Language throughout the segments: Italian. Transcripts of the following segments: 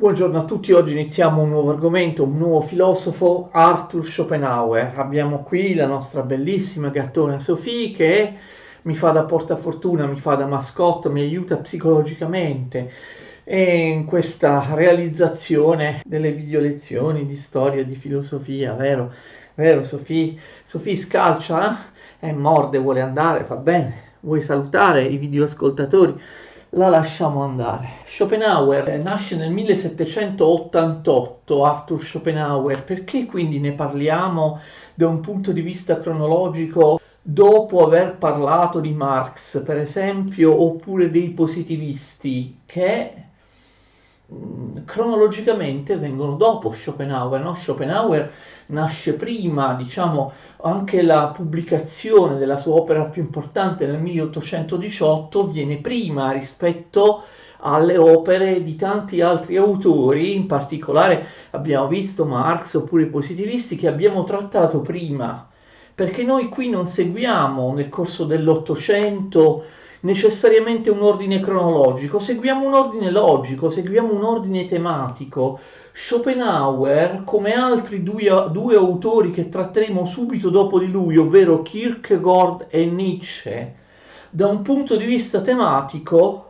Buongiorno a tutti, oggi iniziamo un nuovo argomento, un nuovo filosofo, Arthur Schopenhauer. Abbiamo qui la nostra bellissima gattona Sophie che mi fa da portafortuna, mi fa da mascotte, mi aiuta psicologicamente e in questa realizzazione delle video lezioni di storia e di filosofia, vero? Vero Sophie? Sophie scalcia, morde, vuole andare, fa bene. Vuoi salutare i videoascoltatori? La lasciamo andare. Schopenhauer nasce nel 1788, Arthur Schopenhauer, perché quindi ne parliamo da un punto di vista cronologico dopo aver parlato di Marx, per esempio, oppure dei positivisti che cronologicamente vengono dopo Schopenhauer, no? Schopenhauer nasce prima, diciamo, anche la pubblicazione della sua opera più importante nel 1818 viene prima rispetto alle opere di tanti altri autori, in particolare abbiamo visto Marx oppure i positivisti che abbiamo trattato prima, perché noi qui non seguiamo nel corso dell'Ottocento necessariamente un ordine cronologico, seguiamo un ordine logico, seguiamo un ordine tematico. Schopenhauer, come altri due autori che tratteremo subito dopo di lui, ovvero Kierkegaard e Nietzsche, da un punto di vista tematico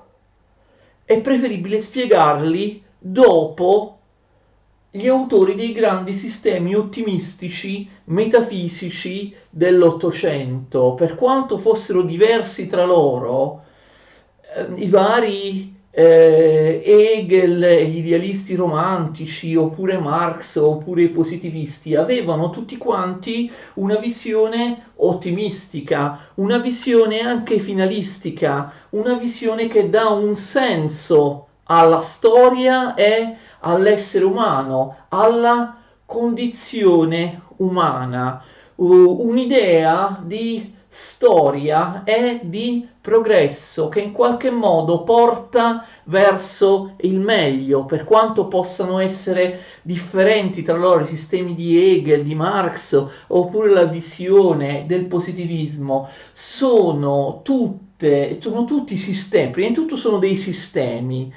è preferibile spiegarli dopo gli autori dei grandi sistemi ottimistici metafisici dell'Ottocento, per quanto fossero diversi tra loro, i vari Hegel e gli idealisti romantici, oppure Marx, oppure i positivisti, avevano tutti quanti una visione ottimistica, una visione anche finalistica, una visione che dà un senso alla storia e all'essere umano, alla condizione umana, un'idea di storia e di progresso che in qualche modo porta verso il meglio, per quanto possano essere differenti tra loro i sistemi di Hegel, di Marx, oppure la visione del positivismo, sono tutti sistemi, prima di tutto sono dei sistemi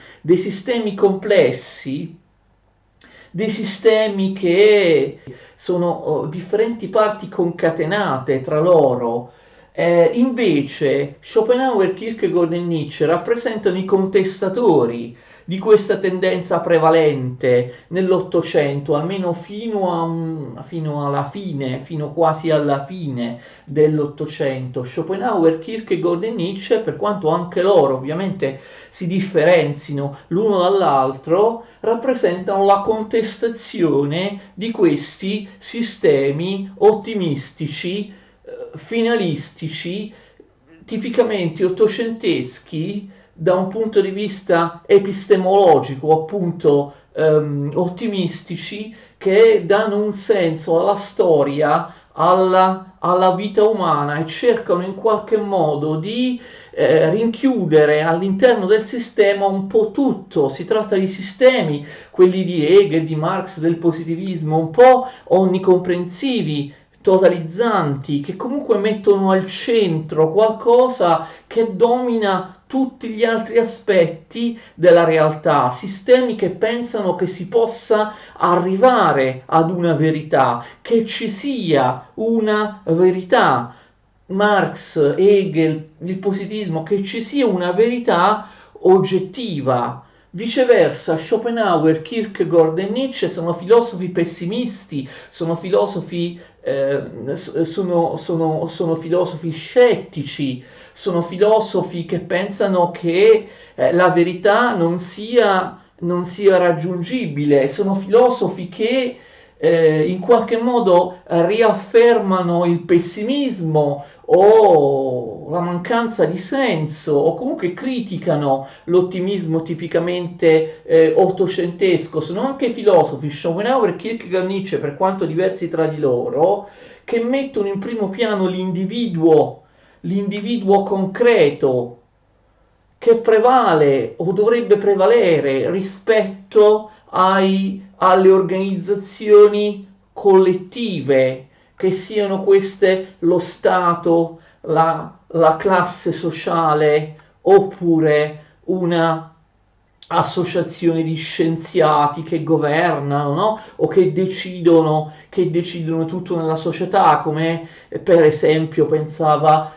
complessi, dei sistemi che sono differenti parti concatenate tra loro. Invece Schopenhauer, Kierkegaard e Nietzsche rappresentano i contestatori di questa tendenza prevalente nell'Ottocento, almeno fino alla fine, fino quasi alla fine dell'Ottocento. Schopenhauer, Kierkegaard e Nietzsche, per quanto anche loro ovviamente si differenzino l'uno dall'altro, rappresentano la contestazione di questi sistemi ottimistici, finalistici, tipicamente ottocenteschi da un punto di vista epistemologico, appunto ottimistici, che danno un senso alla storia, alla vita umana e cercano in qualche modo di rinchiudere all'interno del sistema un po' tutto. Si tratta di sistemi, quelli di Hegel, di Marx, del positivismo, un po' onnicomprensivi, totalizzanti, che comunque mettono al centro qualcosa che domina tutti gli altri aspetti della realtà, sistemi che pensano che si possa arrivare ad una verità, che ci sia una verità. Marx, Hegel, il positivismo, che ci sia una verità oggettiva. Viceversa, Schopenhauer, Kierkegaard e Nietzsche sono filosofi pessimisti, sono filosofi, sono filosofi scettici, sono filosofi che pensano che la verità non sia raggiungibile, sono filosofi che in qualche modo riaffermano il pessimismo o la mancanza di senso o comunque criticano l'ottimismo tipicamente ottocentesco. Sono anche filosofi, Schopenhauer, Kierkegaard, Nietzsche, per quanto diversi tra di loro, che mettono in primo piano l'individuo concreto che prevale o dovrebbe prevalere rispetto alle organizzazioni collettive, che siano queste lo Stato, la classe sociale oppure una associazioni di scienziati che governano, no? O che decidono tutto nella società, come per esempio pensava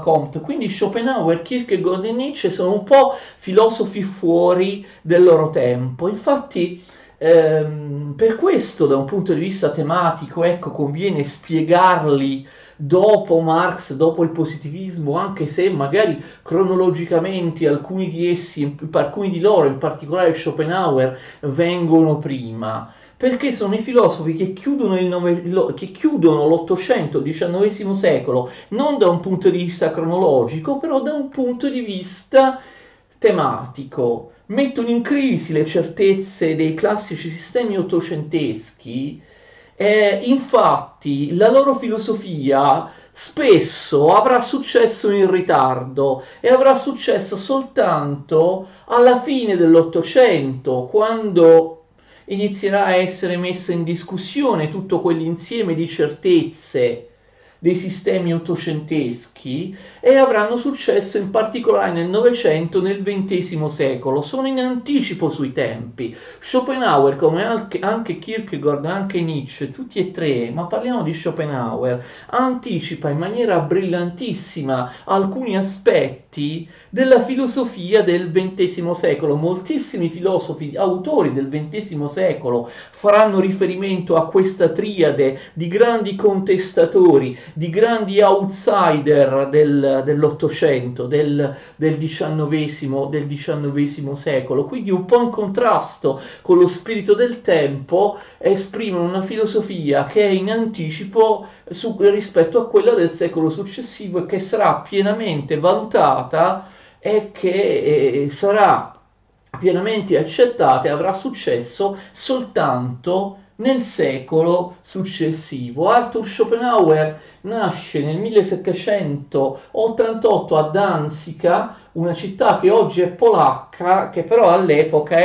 Comte. Quindi Schopenhauer, Kierkegaard e Nietzsche sono un po' filosofi fuori del loro tempo. Infatti, per questo, da un punto di vista tematico, ecco, conviene spiegarli dopo Marx, dopo il positivismo, anche se magari cronologicamente alcuni di essi, alcuni di loro, in particolare Schopenhauer, vengono prima, perché sono i filosofi che chiudono che chiudono l'Ottocento, il XIX secolo, non da un punto di vista cronologico, però da un punto di vista tematico. Mettono in crisi le certezze dei classici sistemi ottocenteschi. Infatti la loro filosofia spesso avrà successo in ritardo e avrà successo soltanto alla fine dell'Ottocento, quando inizierà a essere messo in discussione tutto quell'insieme di certezze dei sistemi ottocenteschi, e avranno successo in particolare nel Novecento e nel XX secolo. Sono in anticipo sui tempi. Schopenhauer, come anche Kierkegaard, anche Nietzsche, tutti e tre, ma parliamo di Schopenhauer, anticipa in maniera brillantissima alcuni aspetti della filosofia del XX secolo. Moltissimi filosofi, autori del XX secolo, faranno riferimento a questa triade di grandi contestatori, di grandi outsider dell'Ottocento, del XIX secolo, quindi un po' in contrasto con lo spirito del tempo, esprimono una filosofia che è in anticipo rispetto a quella del secolo successivo e che sarà pienamente valutata e che sarà pienamente accettata e avrà successo soltanto nel secolo successivo. Arthur Schopenhauer nasce nel 1788 a Danzica, una città che oggi è polacca, che però all'epoca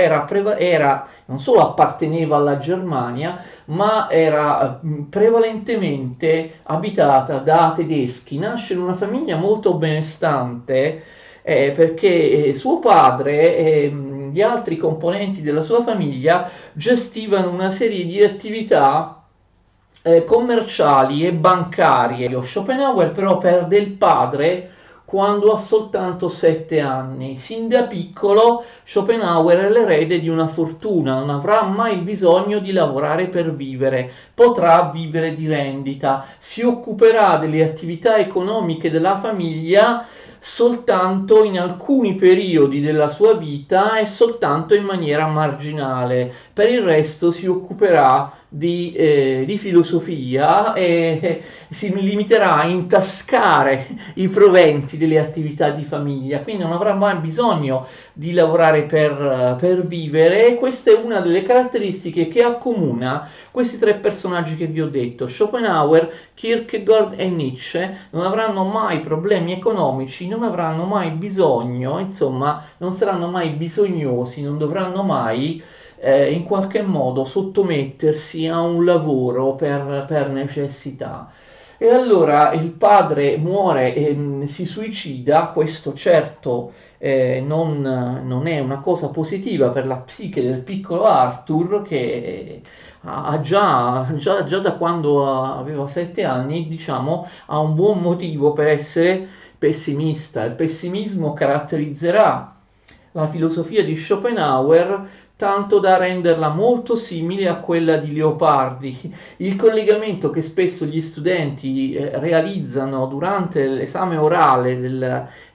non solo apparteneva alla Germania, ma era prevalentemente abitata da tedeschi. Nasce in una famiglia molto benestante, perché suo padre e gli altri componenti della sua famiglia gestivano una serie di attività commerciali e bancarie. Schopenhauer però perde il padre quando ha soltanto 7 anni. Sin da piccolo Schopenhauer è l'erede di una fortuna, non avrà mai bisogno di lavorare per vivere, potrà vivere di rendita, si occuperà delle attività economiche della famiglia soltanto in alcuni periodi della sua vita e soltanto in maniera marginale. Per il resto si occuperà di filosofia e si limiterà a intascare i proventi delle attività di famiglia, quindi non avrà mai bisogno di lavorare per vivere. E questa è una delle caratteristiche che accomuna questi tre personaggi che vi ho detto: Schopenhauer, Kierkegaard e Nietzsche. Non avranno mai problemi economici, non avranno mai bisogno, insomma, non saranno mai bisognosi, non dovranno mai in qualche modo sottomettersi a un lavoro per necessità. E allora il padre muore e si suicida. Questo certo non è una cosa positiva per la psiche del piccolo Arthur, che già da quando aveva 7 anni, diciamo, ha un buon motivo per essere pessimista. Il pessimismo caratterizzerà la filosofia di Schopenhauer, tanto da renderla molto simile a quella di Leopardi. Il collegamento che spesso gli studenti realizzano durante l'esame orale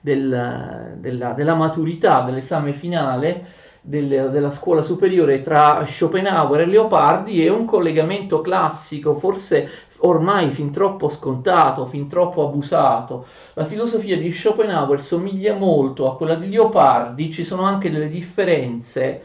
della maturità, dell'esame finale della scuola superiore, tra Schopenhauer e Leopardi è un collegamento classico, forse ormai fin troppo scontato, fin troppo abusato. La filosofia di Schopenhauer somiglia molto a quella di Leopardi, ci sono anche delle differenze,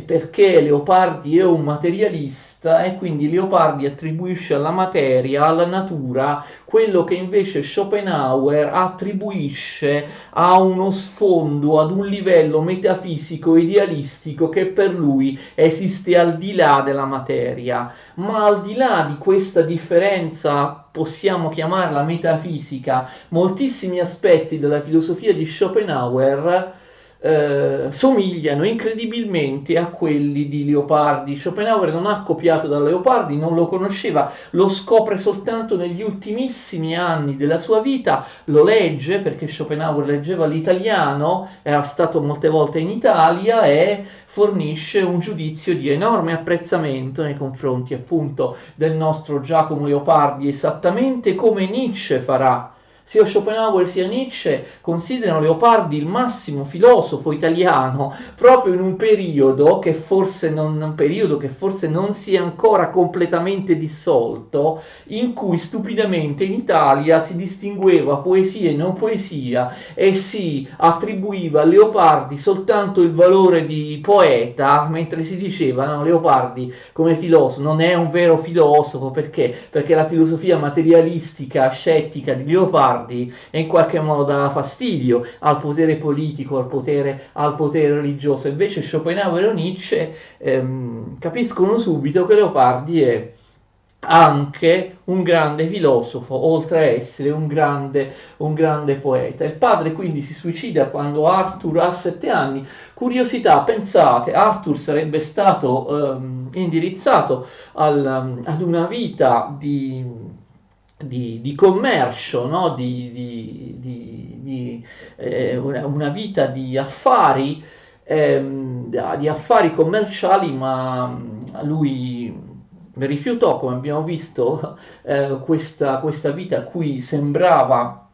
perché Leopardi è un materialista e quindi Leopardi attribuisce alla materia, alla natura, quello che invece Schopenhauer attribuisce a uno sfondo, ad un livello metafisico, idealistico, che per lui esiste al di là della materia. Ma al di là di questa differenza, possiamo chiamarla metafisica, moltissimi aspetti della filosofia di Schopenhauer somigliano incredibilmente a quelli di Leopardi. Schopenhauer non ha copiato da Leopardi, non lo conosceva, lo scopre soltanto negli ultimissimi anni della sua vita, lo legge perché Schopenhauer leggeva l'italiano, era stato molte volte in Italia e fornisce un giudizio di enorme apprezzamento nei confronti appunto del nostro Giacomo Leopardi, esattamente come Nietzsche farà. Sia Schopenhauer sia Nietzsche considerano Leopardi il massimo filosofo italiano, proprio in un periodo che forse non si è ancora completamente dissolto, in cui stupidamente in Italia si distingueva poesia e non poesia e si attribuiva a Leopardi soltanto il valore di poeta, mentre si diceva no, Leopardi come filosofo non è un vero filosofo perché la filosofia materialistica scettica di Leopardi e in qualche modo dava fastidio al potere politico, al potere religioso. Invece Schopenhauer e Nietzsche capiscono subito che Leopardi è anche un grande filosofo, oltre a essere un grande poeta. Il padre quindi si suicida quando Arthur ha 7 anni. Curiosità, pensate, Arthur sarebbe stato indirizzato ad una vita di commercio, no? Una vita di affari commerciali, ma lui rifiutò, come abbiamo visto, questa vita a cui sembrava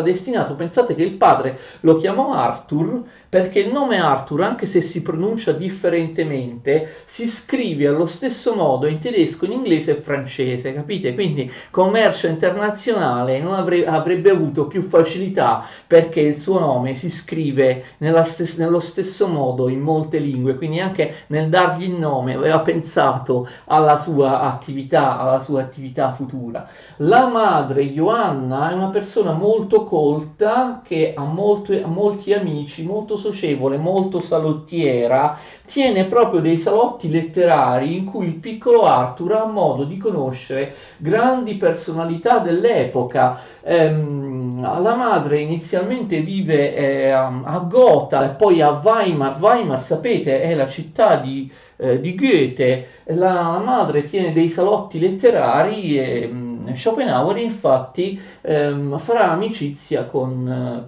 destinato. Pensate che il padre lo chiamò Arthur perché il nome Arthur, anche se si pronuncia differentemente, si scrive allo stesso modo in tedesco, in inglese e francese, capite? Quindi commercio internazionale non avrebbe avuto più facilità perché il suo nome si scrive nello stesso modo in molte lingue, quindi anche nel dargli il nome aveva pensato alla sua attività futura. La madre Johanna è una persona molto colta che ha molti amici, molto socievole, molto salottiera, tiene proprio dei salotti letterari in cui il piccolo Arthur ha modo di conoscere grandi personalità dell'epoca. La madre inizialmente vive a Gotha e poi a Weimar. Weimar, sapete, è la città di Goethe. La madre tiene dei salotti letterari e Schopenhauer infatti farà amicizia con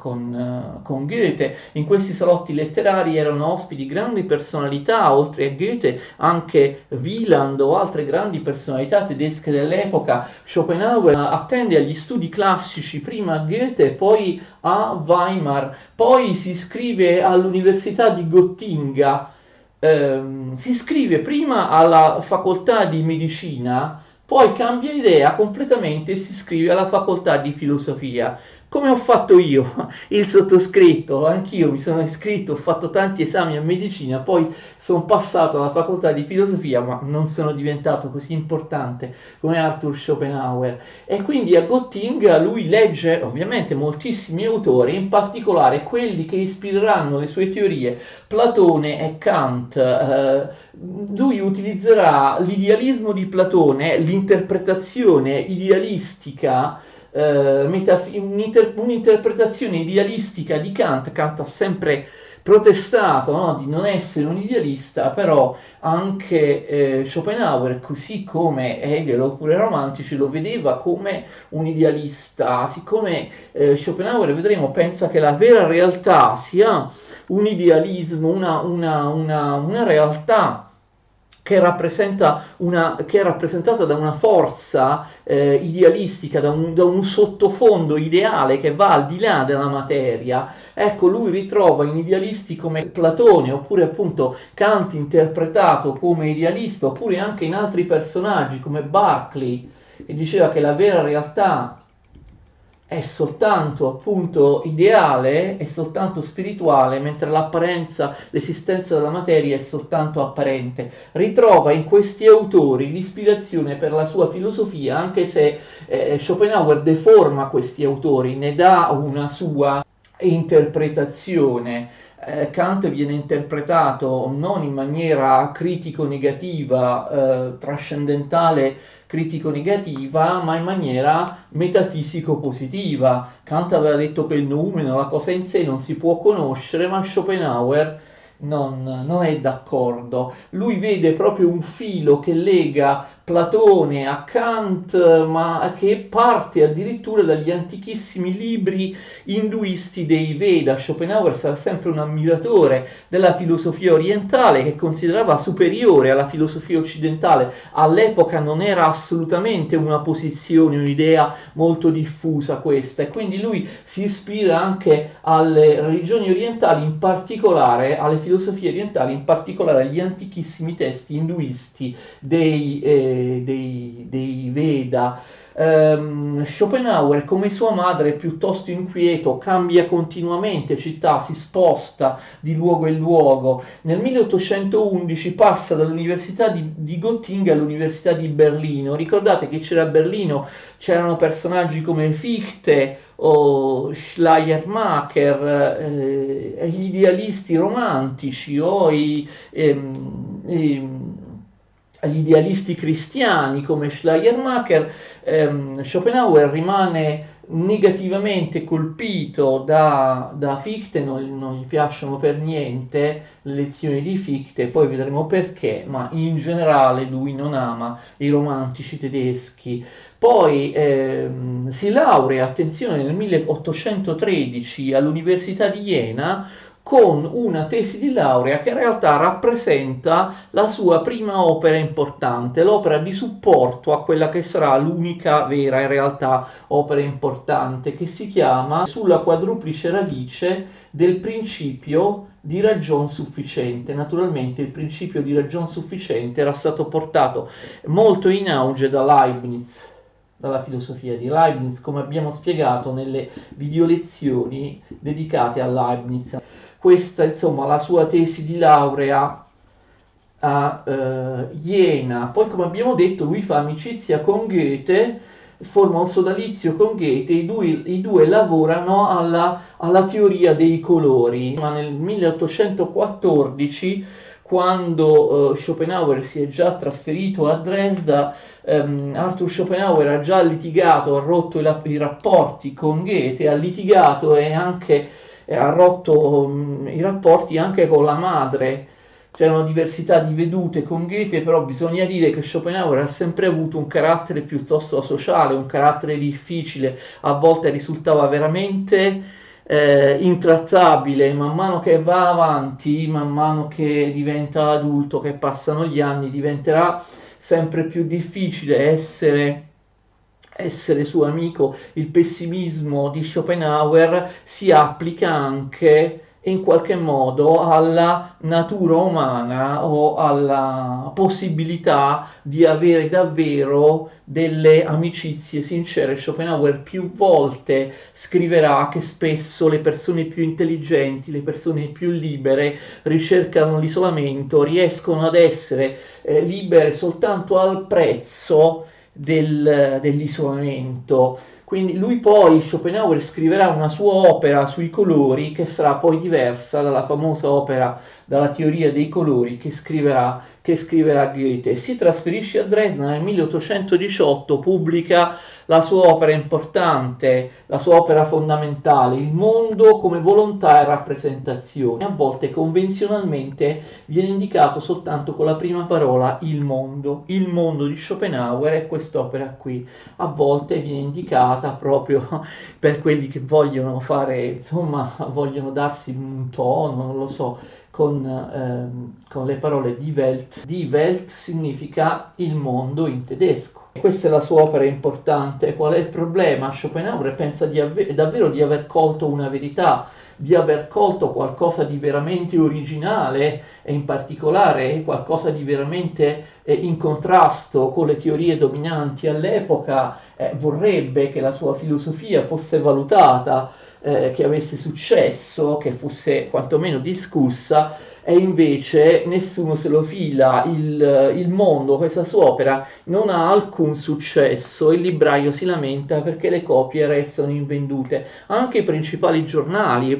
Goethe. In questi salotti letterari erano ospiti grandi personalità, oltre a Goethe anche Wieland o altre grandi personalità tedesche dell'epoca. Schopenhauer attende agli studi classici prima a Goethe e poi a Weimar, poi si iscrive all'Università di Gottinga. Si iscrive prima alla facoltà di medicina, poi cambia idea completamente e si iscrive alla facoltà di filosofia. Come ho fatto io, il sottoscritto, anch'io mi sono iscritto, ho fatto tanti esami a medicina, poi sono passato alla facoltà di filosofia, ma non sono diventato così importante come Arthur Schopenhauer. E quindi a Gottinga lui legge ovviamente moltissimi autori, in particolare quelli che ispireranno le sue teorie, Platone e Kant. Lui utilizzerà l'idealismo di Platone, l'interpretazione idealistica, un'interpretazione idealistica di Kant. Kant ha sempre protestato, no, di non essere un idealista, però anche Schopenhauer, così come Hegel oppure romantici, lo vedeva come un idealista. Siccome Schopenhauer, vedremo, pensa che la vera realtà sia un idealismo, una realtà che è rappresentata da una forza idealistica, da un sottofondo ideale che va al di là della materia. Ecco, lui ritrova in idealisti come Platone, oppure appunto Kant interpretato come idealista, oppure anche in altri personaggi come Berkeley, che diceva che la vera realtà è soltanto appunto ideale, è soltanto spirituale, mentre l'esistenza della materia è soltanto apparente. Ritrova in questi autori l'ispirazione per la sua filosofia, anche se Schopenhauer deforma questi autori, ne dà una sua interpretazione. Kant viene interpretato non in maniera critico-negativa, trascendentale critico-negativa, ma in maniera metafisico-positiva. Kant aveva detto che il noumeno, la cosa in sé, non si può conoscere, ma Schopenhauer non è d'accordo. Lui vede proprio un filo che lega Platone a Kant, ma che parte addirittura dagli antichissimi libri induisti dei Veda. Schopenhauer sarà sempre un ammiratore della filosofia orientale, che considerava superiore alla filosofia occidentale. All'epoca non era assolutamente una posizione, un'idea molto diffusa questa, e quindi lui si ispira anche alle religioni orientali, in particolare alle filosofie orientali, in particolare agli antichissimi testi induisti dei Veda. Schopenhauer, come sua madre, è piuttosto inquieto, cambia continuamente città, si sposta di luogo in luogo. Nel 1811 passa dall'università di Göttingen all'università di Berlino. Ricordate che c'era a Berlino, c'erano personaggi come Fichte o Schleiermacher, gli idealisti romantici o agli idealisti cristiani come Schleiermacher. Schopenhauer rimane negativamente colpito da Fichte, non gli piacciono per niente le lezioni di Fichte, poi vedremo perché, ma in generale lui non ama i romantici tedeschi. Poi si laurea, attenzione, nel 1813 all'Università di Jena, con una tesi di laurea che in realtà rappresenta la sua prima opera importante, l'opera di supporto a quella che sarà l'unica vera in realtà opera importante, che si chiama Sulla quadruplice radice del principio di ragion sufficiente. Naturalmente il principio di ragion sufficiente era stato portato molto in auge da Leibniz, dalla filosofia di Leibniz, come abbiamo spiegato nelle video lezioni dedicate a Leibniz. Questa, insomma, la sua tesi di laurea a Jena. Poi, come abbiamo detto, lui fa amicizia con Goethe, forma un sodalizio con Goethe, i due lavorano alla teoria dei colori. Ma nel 1814, quando Schopenhauer si è già trasferito a Dresda, Arthur Schopenhauer ha già litigato, ha rotto i rapporti con Goethe, ha litigato e anche ha rotto i rapporti anche con la madre. C'era una diversità di vedute con Goethe, però bisogna dire che Schopenhauer ha sempre avuto un carattere piuttosto sociale, un carattere difficile, a volte risultava veramente intrattabile. Man mano che va avanti, man mano che diventa adulto, che passano gli anni, diventerà sempre più difficile essere suo amico. Il pessimismo di Schopenhauer si applica anche in qualche modo alla natura umana o alla possibilità di avere davvero delle amicizie sincere. Schopenhauer più volte scriverà che spesso le persone più intelligenti, le persone più libere ricercano l'isolamento, riescono ad essere libere soltanto al prezzo dell'isolamento. Quindi lui poi, Schopenhauer, scriverà una sua opera sui colori che sarà poi diversa dalla famosa opera, dalla teoria dei colori che scriverà Goethe. Si trasferisce a Dresda nel 1818, pubblica la sua opera importante, la sua opera fondamentale, Il mondo come volontà e rappresentazione. A volte convenzionalmente viene indicato soltanto con la prima parola il mondo di Schopenhauer è quest'opera qui. A volte viene indicata proprio per quelli che vogliono fare, insomma, vogliono darsi un tono, non lo so, con le parole Die Welt. Die Welt significa il mondo in tedesco. Questa è la sua opera importante. Qual è il problema? Schopenhauer pensa davvero di aver colto una verità, di aver colto qualcosa di veramente originale e in particolare qualcosa di veramente in contrasto con le teorie dominanti all'epoca. Vorrebbe che la sua filosofia fosse valutata, che avesse successo, che fosse quantomeno discussa, e invece nessuno se lo fila, il mondo, questa sua opera non ha alcun successo, il libraio si lamenta perché le copie restano invendute. Anche i principali giornali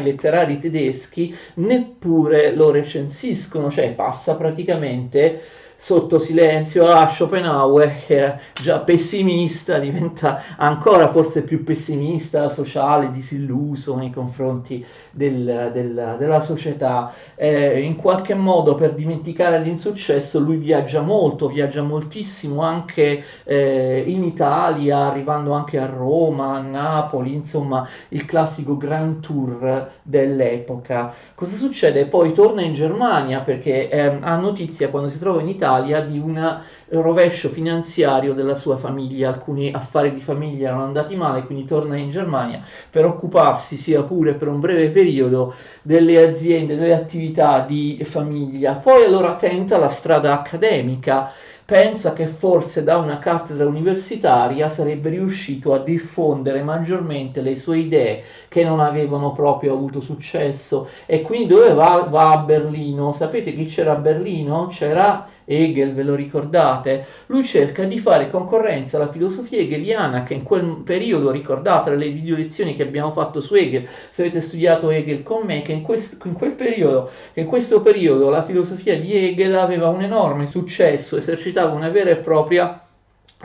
letterari tedeschi neppure lo recensiscono, cioè passa praticamente sotto silenzio. Schopenhauer, che era già pessimista, diventa ancora forse più pessimista, sociale, disilluso nei confronti della società. In qualche modo, per dimenticare l'insuccesso, lui viaggia molto, viaggia moltissimo anche in Italia, arrivando anche a Roma, a Napoli, insomma il classico Grand Tour dell'epoca. Cosa succede? Poi torna in Germania perché ha notizia, quando si trova in Italia, di un rovescio finanziario della sua famiglia. Alcuni affari di famiglia erano andati male, quindi torna in Germania per occuparsi, sia pure per un breve periodo, delle aziende, delle attività di famiglia. Poi allora tenta la strada accademica, pensa che forse da una cattedra universitaria sarebbe riuscito a diffondere maggiormente le sue idee, che non avevano proprio avuto successo. E quindi dove va? Va a Berlino. Sapete chi c'era a Berlino? C'era Hegel, ve lo ricordate? Lui cerca di fare concorrenza alla filosofia hegeliana, che in quel periodo, ricordate le video lezioni che abbiamo fatto su Hegel, se avete studiato Hegel con me, che in questo periodo la filosofia di Hegel aveva un enorme successo, esercitava una vera e propria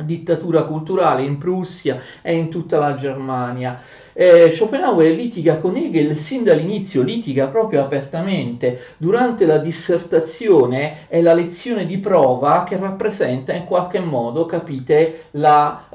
dittatura culturale in Prussia e in tutta la Germania. Schopenhauer litiga con Hegel sin dall'inizio, litiga proprio apertamente. Durante la dissertazione è la lezione di prova che rappresenta in qualche modo, capite, la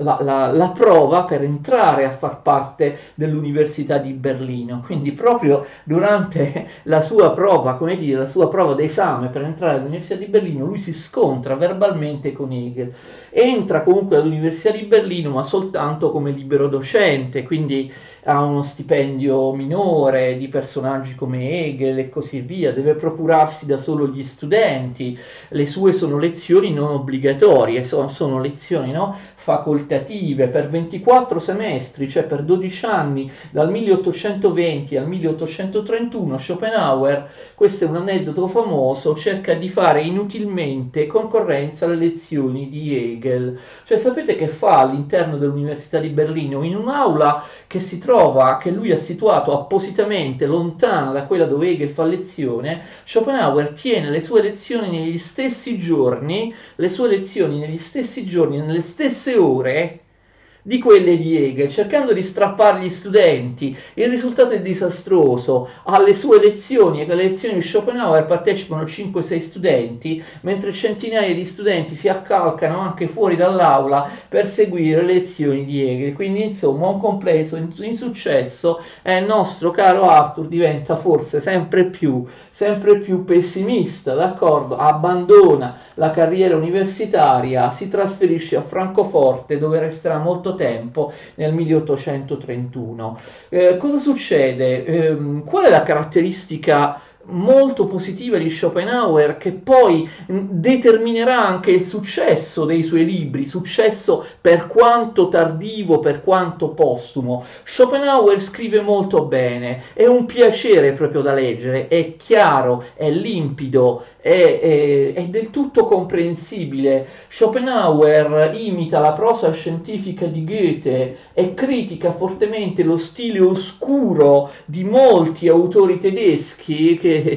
prova per entrare a far parte dell'Università di Berlino. Quindi proprio durante la sua prova, come dire, la sua prova d'esame per entrare all'Università di Berlino, lui si scontra verbalmente con Hegel. Entra comunque all'Università di Berlino, ma soltanto come libero docente, quindi ha uno stipendio minore di personaggi come Hegel e così via, deve procurarsi da solo gli studenti, le sue sono lezioni non obbligatorie, sono lezioni, no, facoltative per 24 semestri, cioè per 12 anni, dal 1820 al 1831. Schopenhauer, questo è un aneddoto famoso, cerca di fare inutilmente concorrenza alle lezioni di Hegel. Cioè sapete che fa all'interno dell'Università di Berlino? In un'aula che si trova, che lui ha situato appositamente lontana da quella dove Hegel fa lezione, Schopenhauer tiene le sue lezioni negli stessi giorni, nelle stesse ore di quelle di Hegel, cercando di strappare gli studenti. Il risultato è disastroso. Alle sue lezioni e alle lezioni di Schopenhauer partecipano 5-6 studenti, mentre centinaia di studenti si accalcano anche fuori dall'aula per seguire le lezioni di Hegel. Quindi insomma un completo insuccesso, e il nostro caro Arthur diventa forse sempre più pessimista, d'accordo? Abbandona la carriera universitaria, si trasferisce a Francoforte, dove resterà molto tempo, nel 1831. Cosa succede? Qual è la caratteristica molto positiva di Schopenhauer, che poi determinerà anche il successo dei suoi libri, successo per quanto tardivo, per quanto postumo? Schopenhauer scrive molto bene, è un piacere proprio da leggere, è chiaro, è limpido, è del tutto comprensibile. Schopenhauer imita la prosa scientifica di Goethe e critica fortemente lo stile oscuro di molti autori tedeschi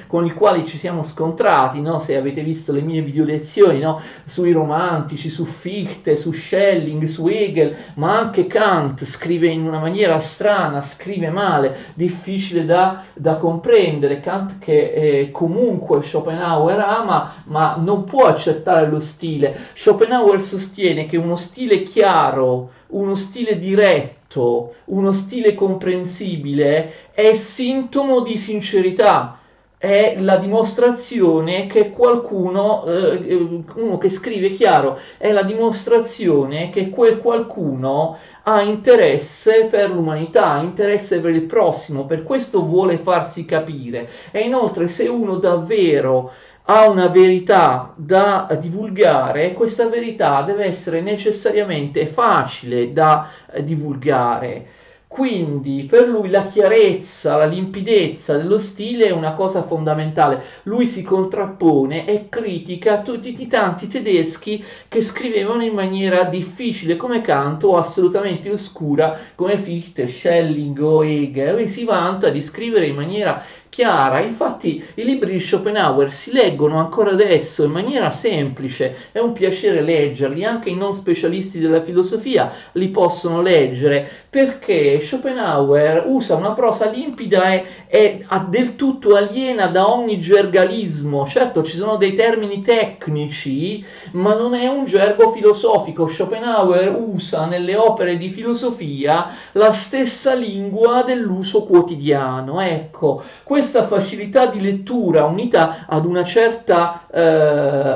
con i quali ci siamo scontrati, no? Se avete visto le mie video lezioni, no? Sui romantici, su Fichte, su Schelling, su Hegel, ma anche Kant scrive in una maniera strana, scrive male, difficile da comprendere. Kant che comunque Schopenhauer ama, ma non può accettare lo stile. Schopenhauer sostiene che uno stile chiaro, uno stile diretto, uno stile comprensibile è sintomo di sincerità, è la dimostrazione che qualcuno, uno che scrive chiaro, è la dimostrazione che quel qualcuno ha interesse per l'umanità, interesse per il prossimo, per questo vuole farsi capire. E inoltre, se uno davvero ha una verità da divulgare, questa verità deve essere necessariamente facile da divulgare. Quindi per lui la chiarezza, la limpidezza dello stile è una cosa fondamentale. Lui si contrappone e critica tutti i tanti tedeschi che scrivevano in maniera difficile come Kant o assolutamente oscura come Fichte, Schelling o Hegel. Lui si vanta di scrivere in maniera chiara. Infatti i libri di Schopenhauer si leggono ancora adesso in maniera semplice, è un piacere leggerli, anche i non specialisti della filosofia li possono leggere, perché Schopenhauer usa una prosa limpida e del tutto aliena da ogni gergalismo. Certo, ci sono dei termini tecnici, ma non è un gergo filosofico. Schopenhauer usa nelle opere di filosofia la stessa lingua dell'uso quotidiano. Ecco, questa facilità di lettura unita ad una certa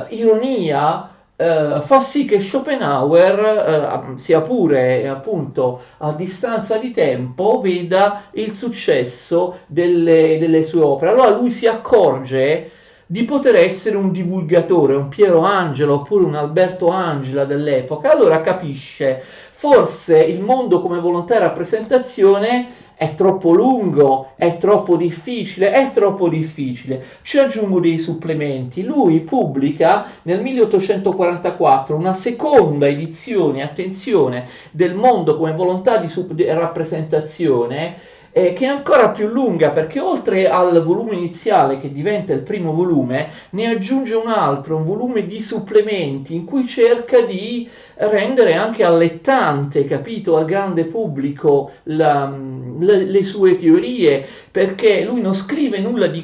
ironia fa sì che Schopenhauer, sia pure appunto a distanza di tempo, veda il successo delle sue opere. Allora lui si accorge di poter essere un divulgatore, un Piero Angela oppure un Alberto Angela dell'epoca. Allora capisce, forse il mondo come volontà e rappresentazione è troppo lungo, è troppo difficile, è troppo difficile. Ci aggiungo dei supplementi. Lui pubblica nel 1844 una seconda edizione, attenzione, del mondo come volontà di rappresentazione, che è ancora più lunga, perché oltre al volume iniziale che diventa il primo volume, ne aggiunge un altro, un volume di supplementi in cui cerca di rendere anche allettante, capito, al grande pubblico le sue teorie, perché lui non scrive nulla di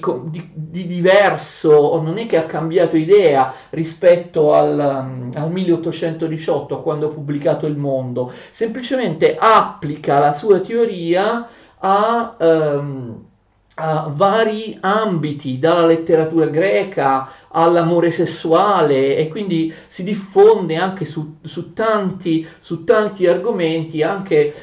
diverso, non è che ha cambiato idea rispetto al 1818, quando ha pubblicato Il Mondo, semplicemente applica la sua teoria a vari ambiti, dalla letteratura greca all'amore sessuale, e quindi si diffonde anche su tanti argomenti, anche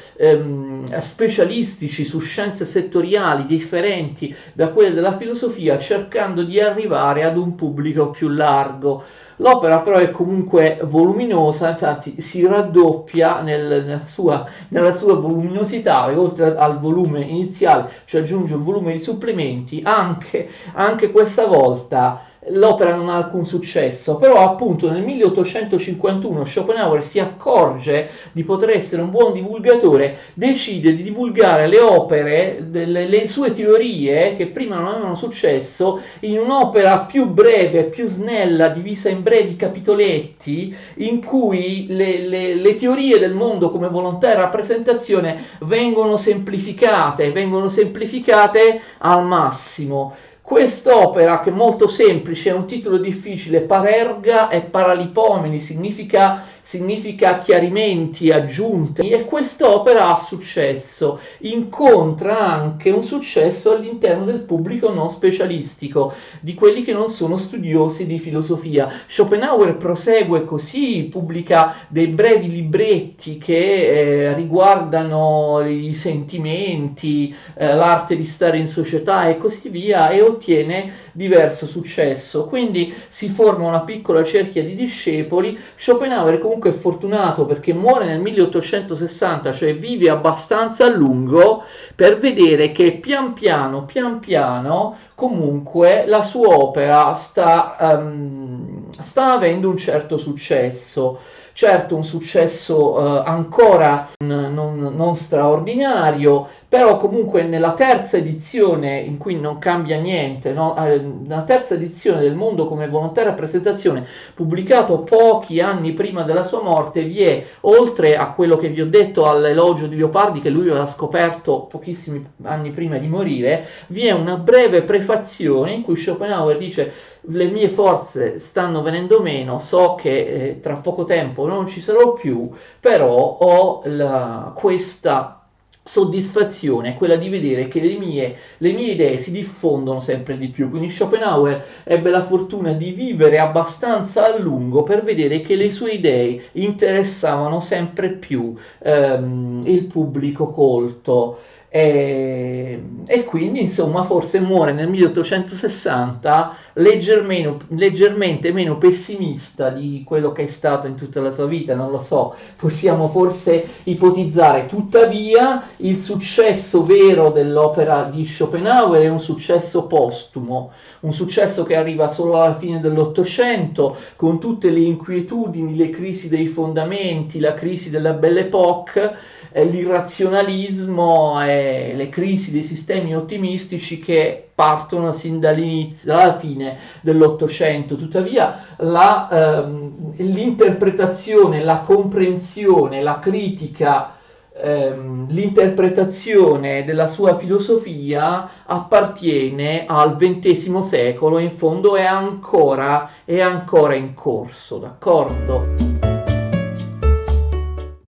specialistici, su scienze settoriali differenti da quelle della filosofia, cercando di arrivare ad un pubblico più largo. L'opera però è comunque voluminosa, anzi si raddoppia nella sua voluminosità, e oltre al volume iniziale ci aggiunge un volume di supplementi. Anche questa volta l'opera non ha alcun successo, però appunto nel 1851 Schopenhauer si accorge di poter essere un buon divulgatore, decide di divulgare le opere, le sue teorie che prima non avevano successo, in un'opera più breve, più snella, divisa in brevi capitoletti, in cui le teorie del mondo come volontà e rappresentazione vengono semplificate al massimo. Quest'opera, che è molto semplice, è un titolo difficile, parerga e paralipomeni, significa chiarimenti, aggiunte, e quest'opera ha successo, incontra anche un successo all'interno del pubblico non specialistico, di quelli che non sono studiosi di filosofia. Schopenhauer prosegue così, pubblica dei brevi libretti che riguardano i sentimenti, l'arte di stare in società e così via, e ottiene diverso successo. Quindi si forma una piccola cerchia di discepoli. Schopenhauer comunque è fortunato perché muore nel 1860, cioè vive abbastanza a lungo per vedere che pian piano comunque la sua opera sta avendo un certo successo. Certo, un successo ancora non straordinario, però comunque nella terza edizione, in cui non cambia niente, no? Nella terza edizione del Mondo come volontà e rappresentazione, pubblicato pochi anni prima della sua morte, vi è, oltre a quello che vi ho detto, all'elogio di Leopardi che lui aveva scoperto pochissimi anni prima di morire, vi è una breve prefazione in cui Schopenhauer dice: le mie forze stanno venendo meno, so che tra poco tempo non ci sarò più, però ho questa soddisfazione, quella di vedere che le mie idee si diffondono sempre di più. Quindi Schopenhauer ebbe la fortuna di vivere abbastanza a lungo per vedere che le sue idee interessavano sempre più il pubblico colto. E quindi insomma forse muore nel 1860 leggermente meno pessimista di quello che è stato in tutta la sua vita, non lo so, possiamo forse ipotizzare. Tuttavia il successo vero dell'opera di Schopenhauer è un successo postumo, un successo che arriva solo alla fine dell'Ottocento, con tutte le inquietudini, le crisi dei fondamenti, la crisi della Belle Époque, l'irrazionalismo e le crisi dei sistemi ottimistici che partono sin dall'inizio, dalla fine dell'Ottocento. Tuttavia l'interpretazione, la comprensione, la critica, l'interpretazione della sua filosofia appartiene al XX secolo e in fondo è ancora in corso, d'accordo?